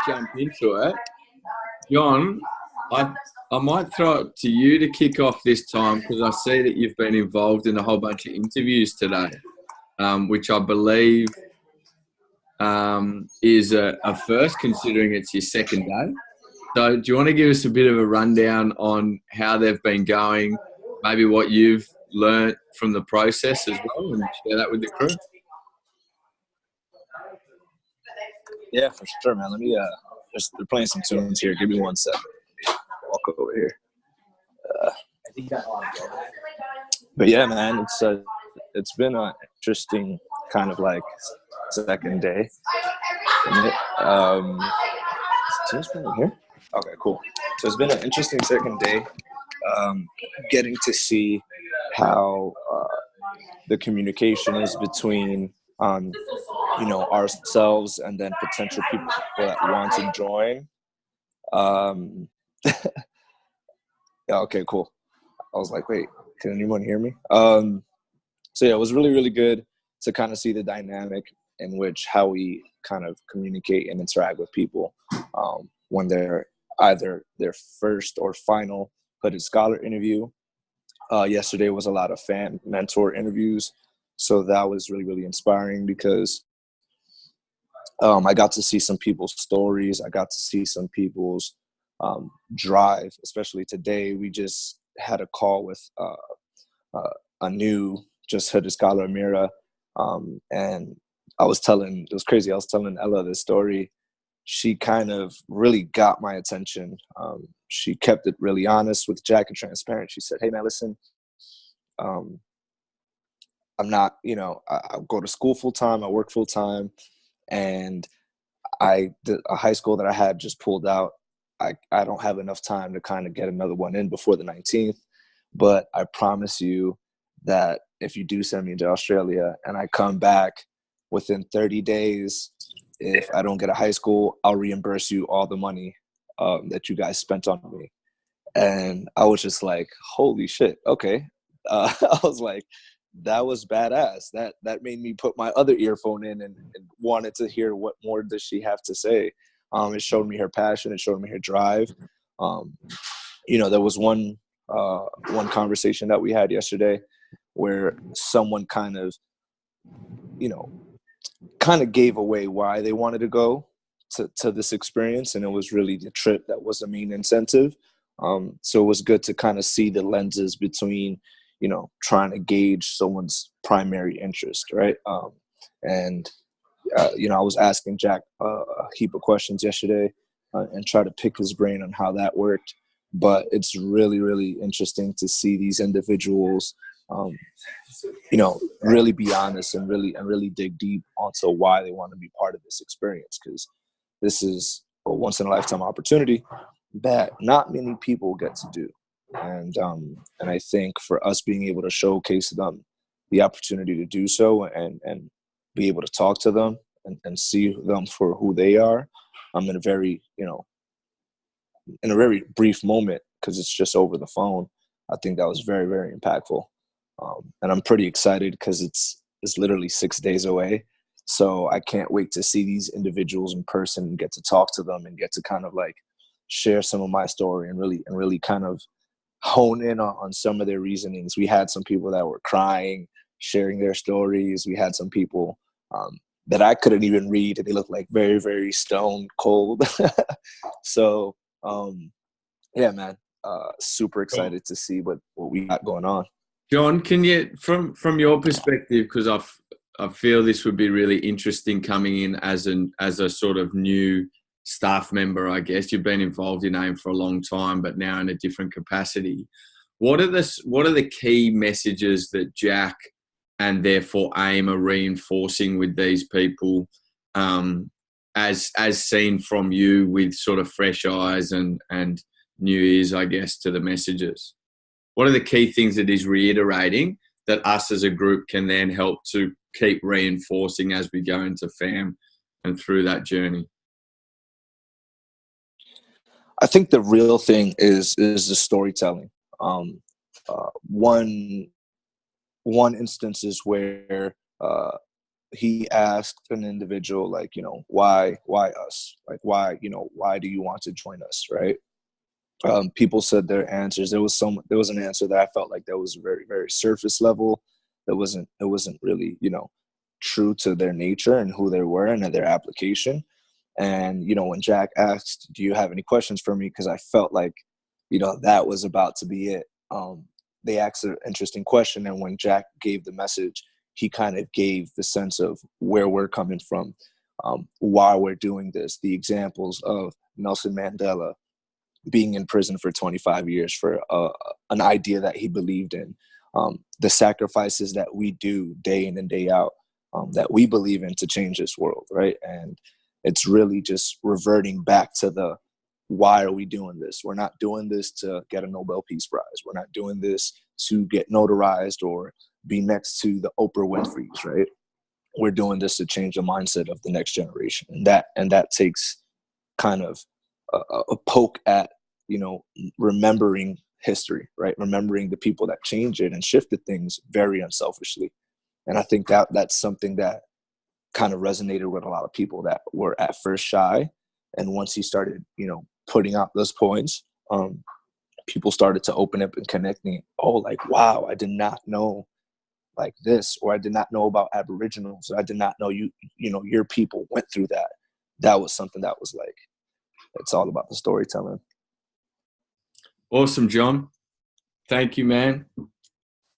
jump into it, John, I might throw it to you to kick off this time because I see that you've been involved in a whole bunch of interviews today, which I believe is a first, considering it's your second day. So, do you want to give us a bit of a rundown on how they've been going, maybe what you've learnt from the process as well, and share that with the crew? Yeah, for sure, man. Let me they're playing some tunes here. Give me 1 second. Walk over here. But yeah, man, it's been an interesting kind of like second day. Is tunes playing here? Okay, cool. So it's been an interesting second day. Getting to see how the communication is between ourselves and then potential people that want to join. Yeah, okay, cool. I was like, wait, can anyone hear me? So yeah, it was really, really good to kind of see the dynamic in which how we kind of communicate and interact with people when they're either their first or final Hooded Scholar interview. Yesterday was a lot of fan mentor interviews. So that was really, really inspiring because I got to see some people's stories. I got to see some people's drive, especially today. We just had a call with a new just Hooded Scholar, Amira. And it was crazy. I was telling Ella this story. She kind of really got my attention. She kept it really honest with Jack and transparent. She said, hey, man, listen, I'm not, I go to school full time. I work full time. And a high school that I had just pulled out. I don't have enough time to kind of get another one in before the 19th. But I promise you that if you do send me to Australia and I come back within 30 days, if I don't get a high school, I'll reimburse you all the money that you guys spent on me. And I was just like, holy shit, okay. I was like, that was badass. That made me put my other earphone in and wanted to hear what more does she have to say. It showed me her passion. It showed me her drive. There was one conversation that we had yesterday where someone kind of gave away why they wanted to go to this experience. And it was really the trip that was the main incentive. So it was good to kind of see the lenses between, trying to gauge someone's primary interest, right? I was asking Jack a heap of questions yesterday and try to pick his brain on how that worked. But it's really, really interesting to see these individuals, really be honest and really dig deep onto why they want to be part of this experience. Because this is a once in a lifetime opportunity that not many people get to do. And I think for us being able to showcase them the opportunity to do so and be able to talk to them and see them for who they are, in a very, in a very brief moment, because it's just over the phone. I think that was very, very impactful. And I'm pretty excited because it's literally 6 days away. So I can't wait to see these individuals in person and get to talk to them and get to kind of like share some of my story and really kind of hone in on some of their reasonings. We had some people that were crying, sharing their stories. We had some people that I couldn't even read, and they looked like very, very stone cold. So, yeah, man, super excited to see what we got going on. John, can you, from your perspective, because I feel this would be really interesting coming in as a sort of new staff member, I guess. You've been involved in AIM for a long time, but now in a different capacity. What are the key messages that Jack and therefore AIM are reinforcing with these people, as seen from you with sort of fresh eyes and new ears, I guess, to the messages? What are the key things that he's reiterating that us as a group can then help to keep reinforcing as we go into FAM and through that journey? I think the real thing is the storytelling. One instance is where he asked an individual, like, why us? Like, why, why do you want to join us, right? People said their answers. There was an answer that I felt like that was very, very surface level. It wasn't really, true to their nature and who they were and their application. And, when Jack asked, do you have any questions for me? Because I felt like, that was about to be it. They asked an interesting question. And when Jack gave the message, he kind of gave the sense of where we're coming from, why we're doing this, the examples of Nelson Mandela being in prison for 25 years for an idea that he believed in, the sacrifices that we do day in and day out, that we believe in to change this world, right? And it's really just reverting back to the, why are we doing this? We're not doing this to get a Nobel Peace Prize. We're not doing this to get notarized or be next to the Oprah Winfrey's, right? We're doing this to change the mindset of the next generation. And that takes kind of a poke at, remembering history, right? Remembering the people that changed it and shifted things very unselfishly. And I think that's something that kind of resonated with a lot of people that were at first shy. And once he started, putting out those points, people started to open up and connecting. Oh, like, wow, I did not know like this, or I did not know about Aboriginals. I did not know your people went through that. That was something that was like, it's all about the storytelling. Awesome, John. Thank you, man.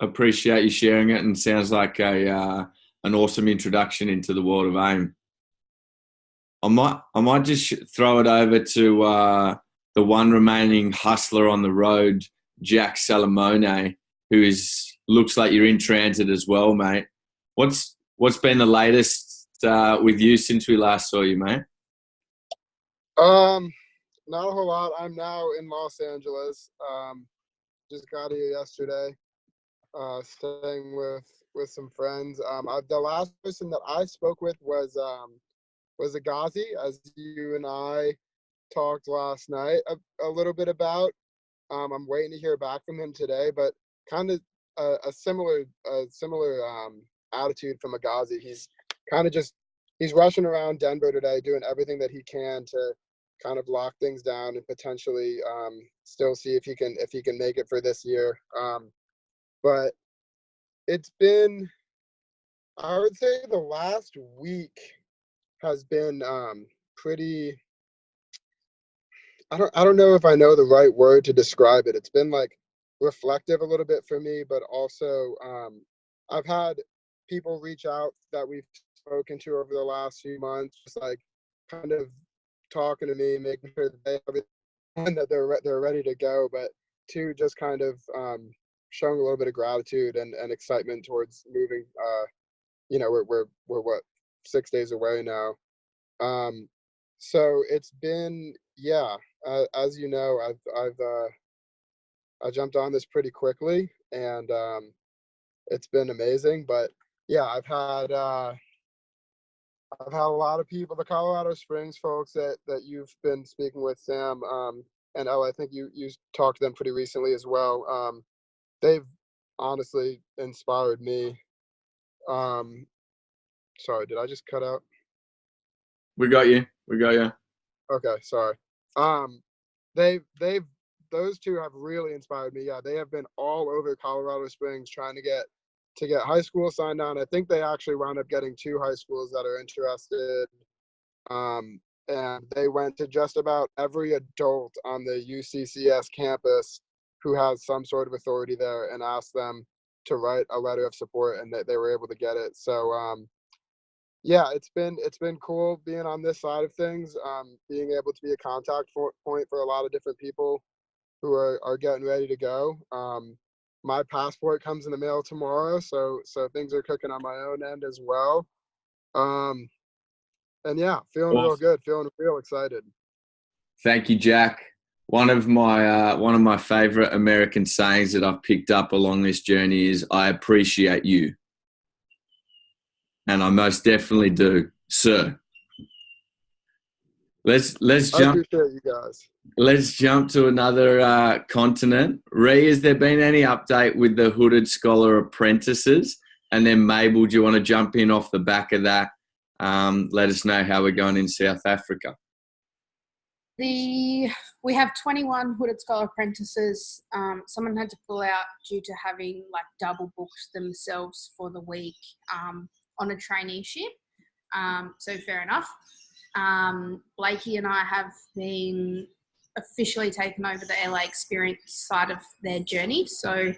Appreciate you sharing it, and sounds like an awesome introduction into the world of AIM. I might just throw it over to the one remaining hustler on the road, Jack Salamone, who looks like you're in transit as well, mate. What's been the latest with you since we last saw you, mate? Not a whole lot. I'm now in Los Angeles. Just got here yesterday. Staying with some friends. The last person that I spoke with was Agazi, as you and I talked last night a little bit about. I'm waiting to hear back from him today, but kind of a similar attitude from Agazi. He's kind of he's rushing around Denver today, doing everything that he can to kind of lock things down and potentially still see if he can make it for this year. But it's been, I would say, the last week has been pretty. I don't know if I know the right word to describe it. It's been like reflective a little bit for me, but also I've had people reach out that we've spoken to over the last few months, just like kind of talking to me, making sure that they have everything, that they're ready to go, but two, just kind of showing a little bit of gratitude and excitement towards moving. We're what, 6 days away now. So it's been, as you know, I jumped on this pretty quickly, and it's been amazing. But yeah, I've had a lot of people, the Colorado Springs folks that you've been speaking with, Sam, and I think you talked to them pretty recently as well. They've honestly inspired me. Sorry, did I just cut out? We got you. Okay, sorry. Those two have really inspired me. Yeah, they have been all over Colorado Springs trying to get high school signed on. I think they actually wound up getting 2 high schools that are interested. And they went to just about every adult on the UCCS campus who has some sort of authority there and asked them to write a letter of support, and they were able to get it. So yeah, it's been cool being on this side of things, being able to be a contact point for a lot of different people who are getting ready to go. My passport comes in the mail tomorrow, so things are cooking on my own end as well. And yeah, feeling real good, feeling real excited. Thank you, Jack. One of my favorite American sayings that I've picked up along this journey is, "I appreciate you." And I most definitely do, sir. Let's jump. I appreciate you guys. Let's jump to another continent. Ree, has there been any update with the Hooded Scholar apprentices? And then Mabel, do you want to jump in off the back of that? Let us know how we're going in South Africa. We have 21 Hooded Scholar apprentices. Someone had to pull out due to having like double booked themselves for the week on a traineeship. So fair enough. Blakey and I have been officially taken over the LA Experience side of their journey. So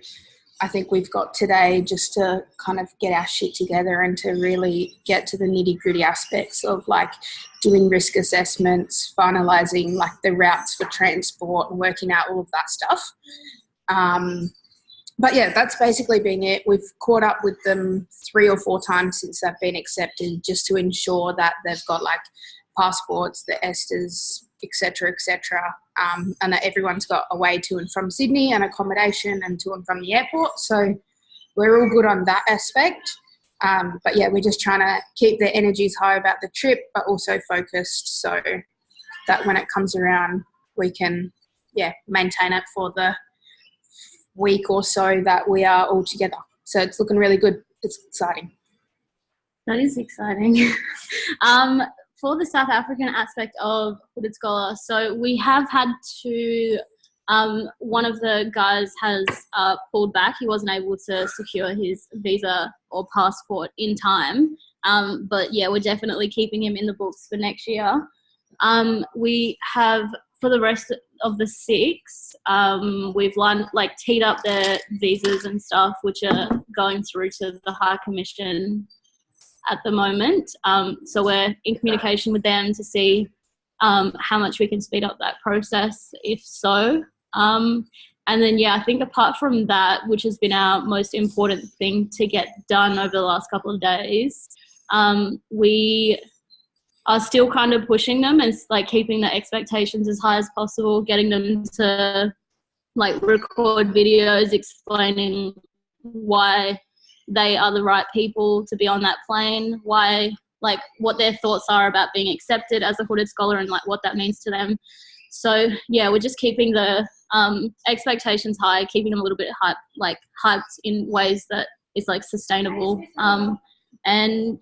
I think we've got today just to kind of get our shit together and to really get to the nitty-gritty aspects of like doing risk assessments, finalising like the routes for transport and working out all of that stuff. But yeah, that's basically been it. We've caught up with them 3 or 4 times since they've been accepted, just to ensure that they've got like passports, the ESTAs, etc., and that everyone's got a way to and from Sydney and accommodation and to and from the airport. So we're all good on that aspect. But yeah, we're just trying to keep their energies high about the trip, but also focused so that when it comes around, we can, maintain it for the week or so that we are all together. So it's looking really good. It's exciting. That is exciting. For the South African aspect of Hooded Scholar, so we have had to, one of the guys has pulled back. He wasn't able to secure his visa or passport in time. But yeah, we're definitely keeping him in the books for next year. We have, for the rest of the 6, we've teed up their visas and stuff, which are going through to the High Commission at the moment. So we're in communication with them to see how much we can speed up that process, if so. And then, I think apart from that, which has been our most important thing to get done over the last couple of days, we are still kind of pushing them and like keeping the expectations as high as possible, getting them to like record videos explaining why they are the right people to be on that plane, why, like, what their thoughts are about being accepted as a Hooded Scholar and like what that means to them. So we're just keeping the expectations high, keeping them a little bit hyped in ways that is like sustainable. And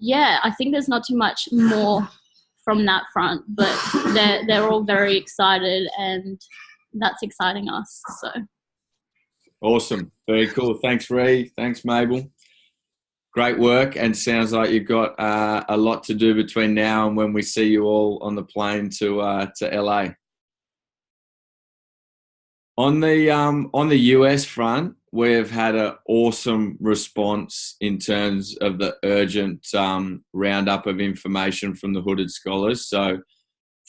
I think there's not too much more from that front, but they're all very excited, and that's exciting us. So awesome, very cool. Thanks, Ree. Thanks, Mabel. Great work, and sounds like you've got a lot to do between now and when we see you all on the plane to LA. On the US front, we've had an awesome response in terms of the urgent roundup of information from the Hooded Scholars. So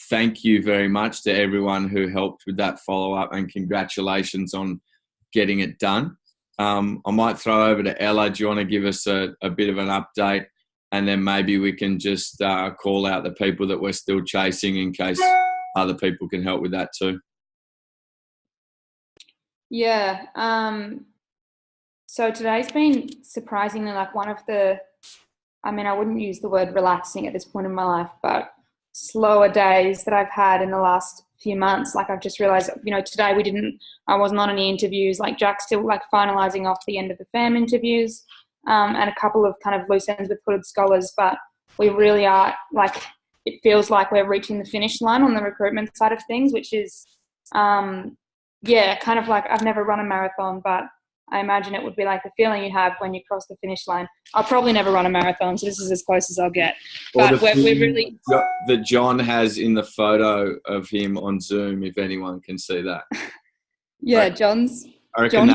thank you very much to everyone who helped with that follow-up, and congratulations on getting it done. I might throw over to Ella. Do you want to give us a bit of an update? And then maybe we can just call out the people that we're still chasing in case other people can help with that too. Yeah. So today's been surprisingly like one of the, I wouldn't use the word relaxing at this point in my life, but slower days that I've had in the last few months. Like I've just realized, today I wasn't on any interviews. Like Jack's still like finalizing off the end of the FAM interviews, and a couple of kind of loose ends with Hooded Scholars, but we really are like, it feels like we're reaching the finish line on the recruitment side of things, which is, kind of like, I've never run a marathon, but I imagine it would be like the feeling you have when you cross the finish line. I'll probably never run a marathon, so this is as close as I'll get. But we're really... that John has in the photo of him on Zoom, if anyone can see that. John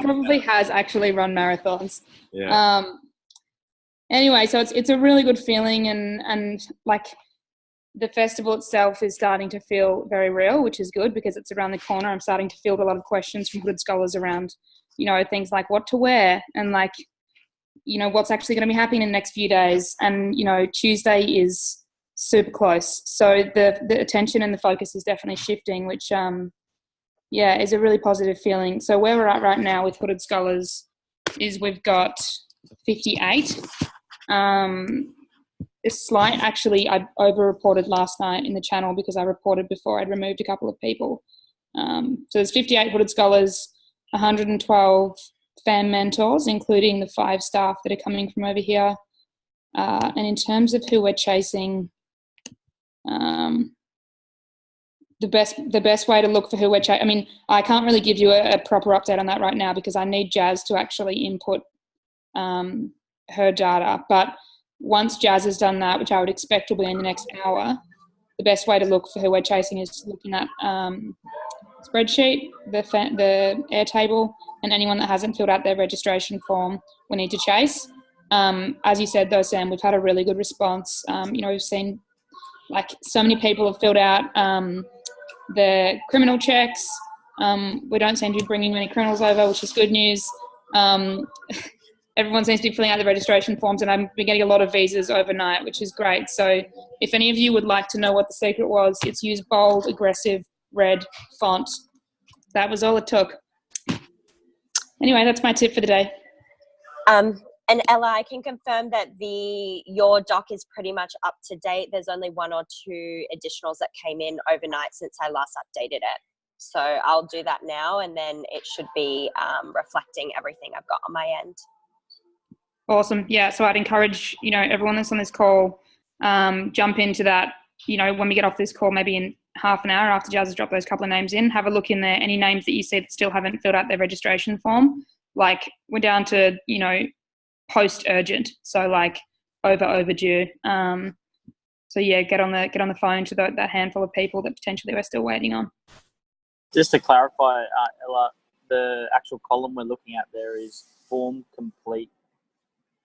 probably has actually run marathons. Yeah. Anyway, so it's a really good feeling, and like the festival itself is starting to feel very real, which is good because it's around the corner. I'm starting to field a lot of questions from Hooded Scholars around, things like what to wear and like, what's actually going to be happening in the next few days. And, Tuesday is super close. So the attention and the focus is definitely shifting, which, is a really positive feeling. So where we're at right now with Hooded Scholars is we've got 58. It's slight, actually, I over-reported last night in the channel because I reported before I'd removed a couple of people. So there's 58 Hooded Scholars, 112 fan mentors, including the 5 staff that are coming from over here. And in terms of who we're chasing, the best way to look for who we're chasing, I mean, I can't really give you a proper update on that right now because I need Jazz to actually input her data. But once Jazz has done that, which I would expect will be in the next hour, the best way to look for who we're chasing is looking at spreadsheet, the Airtable, and anyone that hasn't filled out their registration form, we need to chase. As you said though, Sam, we've had a really good response. We've seen like so many people have filled out the criminal checks. We don't seem to be bringing many criminals over, which is good news. Everyone seems to be filling out the registration forms, and I've been getting a lot of visas overnight, which is great. So if any of you would like to know what the secret was, it's use bold, aggressive, red font. That was all it took. Anyway, that's my tip for the day. And Ella, I can confirm that your doc is pretty much up to date. There's only 1 or 2 additionals that came in overnight since I last updated it. So I'll do that now, and then it should be reflecting everything I've got on my end. Awesome. Yeah, so I'd encourage, everyone that's on this call, jump into that, when we get off this call, maybe in half an hour after Jazz has dropped those couple of names in, have a look in there. Any names that you see that still haven't filled out their registration form, like we're down to, post-urgent, so like overdue. So yeah, get on the phone to that handful of people that potentially we're still waiting on. Just to clarify, Ella, the actual column we're looking at there is form complete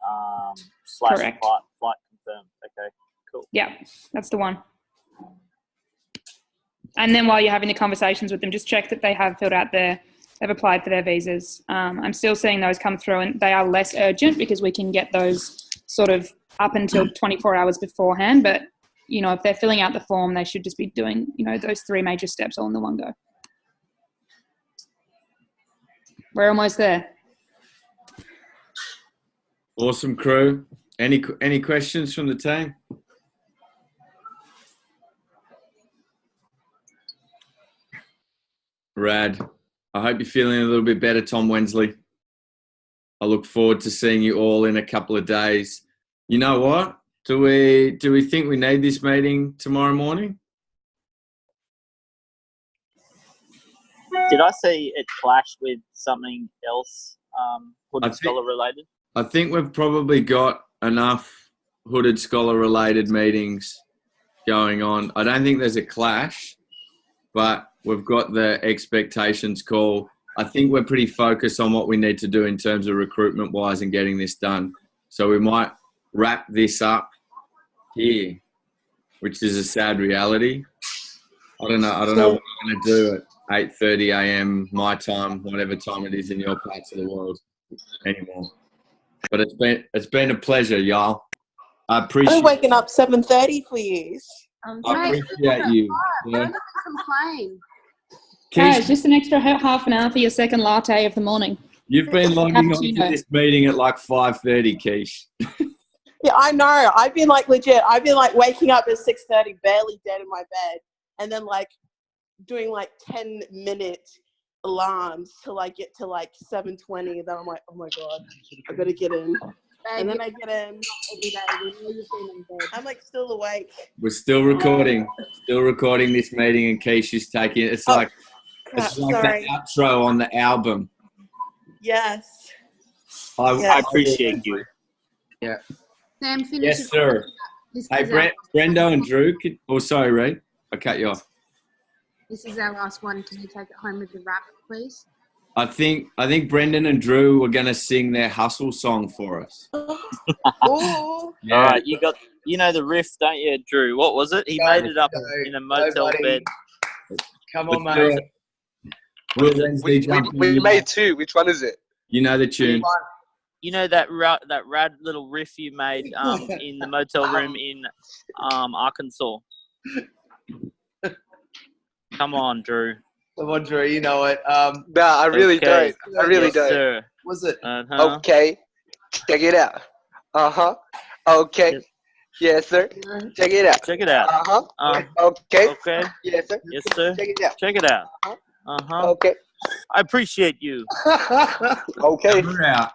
/ Correct. flight confirmed. Okay, cool. Yeah, that's the one. And then while you're having the conversations with them, just check that they have filled out they've applied for their visas. I'm still seeing those come through, and they are less urgent because we can get those sort of up until 24 hours beforehand. But, if they're filling out the form, they should just be doing, those 3 major steps all in the one go. We're almost there. Awesome, crew. Any questions from the team? Rad. I hope you're feeling a little bit better, Tom Wensley. I look forward to seeing you all in a couple of days. You know what? Do we think we need this meeting tomorrow morning? Did I see it clash with something else Hooded Scholar related? I think we've probably got enough Hooded Scholar related meetings going on. I don't think there's a clash, but we've got the expectations call. I think we're pretty focused on what we need to do in terms of recruitment wise and getting this done. So we might wrap this up here, which is a sad reality. I don't know what we're going to do at 8:30 a.m. my time, whatever time it is in your parts of the world anymore. But it's been a pleasure, y'all. I appreciate. I'm waking up 7:30 for you. I appreciate you. Yeah. Don't complain. Guys, just an extra half an hour for your second latte of the morning. You've been logging on to this meeting at like 5:30, Keish. Yeah, I know. I've been like legit. I've been like waking up at 6:30, barely dead in my bed, and then like doing like 10-minute alarms till I get to like 7:20. Then I'm like, oh my god, I gotta get in. And then I get in every day. I'm like still awake. We're still recording this meeting, and Keish is taking it. It's like that outro on the album. Yes. I appreciate you. Yeah. Sam, finish. Yes, sir. Hey, Brendo and Drew. Sorry, Ray. I cut you off. This is our last one. Can you take it home with the rap, please? I think Brendan and Drew were going to sing their hustle song for us. Ooh. Yeah. All right, you know the riff, don't you, Drew? What was it? He made it up in a motel bed. Come on, mate. We made 2. Which one is it? You know the tune. You know that rad little riff you made in the motel room in Arkansas. Come on, Drew. Come on, Drew. You know it. Nah, I really don't. I really don't. Sir. Was it? Uh-huh. Okay, check it out. Okay. Yes, sir. Check it out. Check it out. Okay. Okay. Yes, sir. Yes, sir. Check it out. Check it out. Okay. I appreciate you. Okay. We're out.